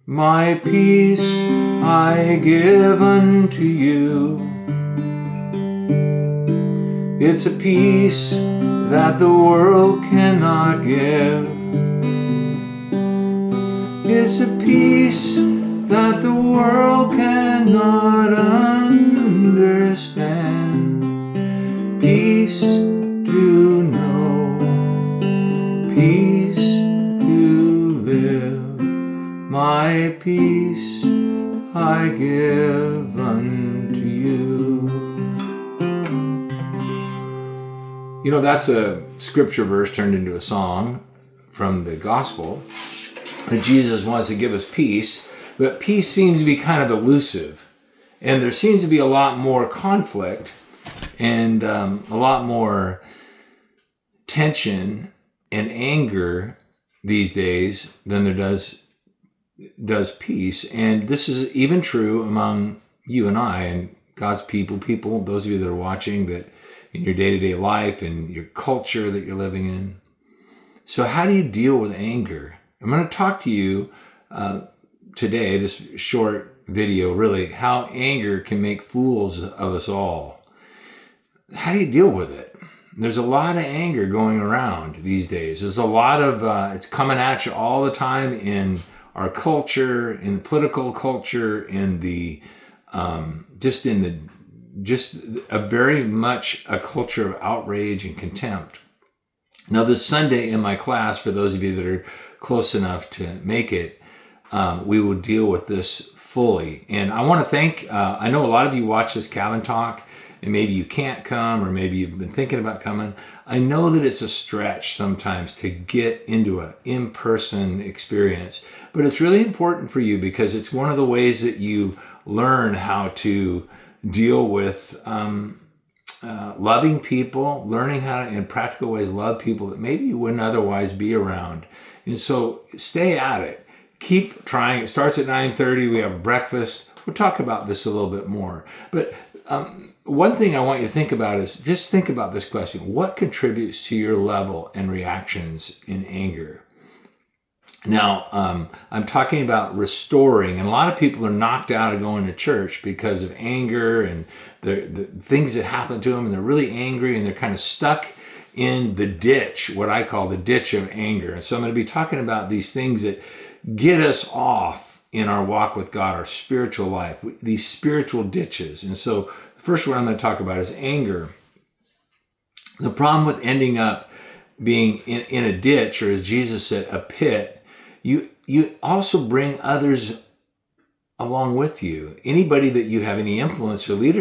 My peace I give unto you. It's a peace that the world cannot give. It's a peace that the world cannot understand. Peace to know, peace to live. My peace I give unto you. You know, that's a scripture verse turned into a song from the gospel. That Jesus wants to give us peace, but peace seems to be kind of elusive. And there seems to be a lot more conflict and a lot more tension and anger these days than there does peace. And this is even true among you and I and God's people, those of you that are watching, that in your day-to-day life and your culture that you're living in. So how do you deal with anger? I'm going to talk to you today, this short video, really, how anger can make fools of us all. How do you deal with it? There's a lot of anger going around these days. There's a lot of, it's coming at you all the time in our culture, in the political culture, in the, just a very much a culture of outrage and contempt. Now, this Sunday in my class, for those of you that are close enough to make it, we will deal with this fully. And I want to thank, I know a lot of you watch this Calvin Talk, and maybe you can't come, or maybe you've been thinking about coming. I know that it's a stretch sometimes to get into an in-person experience, but it's really important for you because it's one of the ways that you learn how to deal with loving people, learning how to, in practical ways, love people that maybe you wouldn't otherwise be around. And so stay at it. Keep trying. It starts at 9:30. We have breakfast. We'll talk about this a little bit more. But one thing I want you to think about is just think about this question. What contributes to your level and reactions in anger? Now, I'm talking about restoring, and a lot of people are knocked out of going to church because of anger and the things that happen to them, and they're really angry, and they're kind of stuck in the ditch, what I call the ditch of anger. And so I'm going to be talking about these things that get us off in our walk with God, our spiritual life, these spiritual ditches. And so the first one I'm going to talk about is anger. The problem with ending up being in a ditch, or as Jesus said, a pit, you also bring others along with you. Anybody that you have any influence or leadership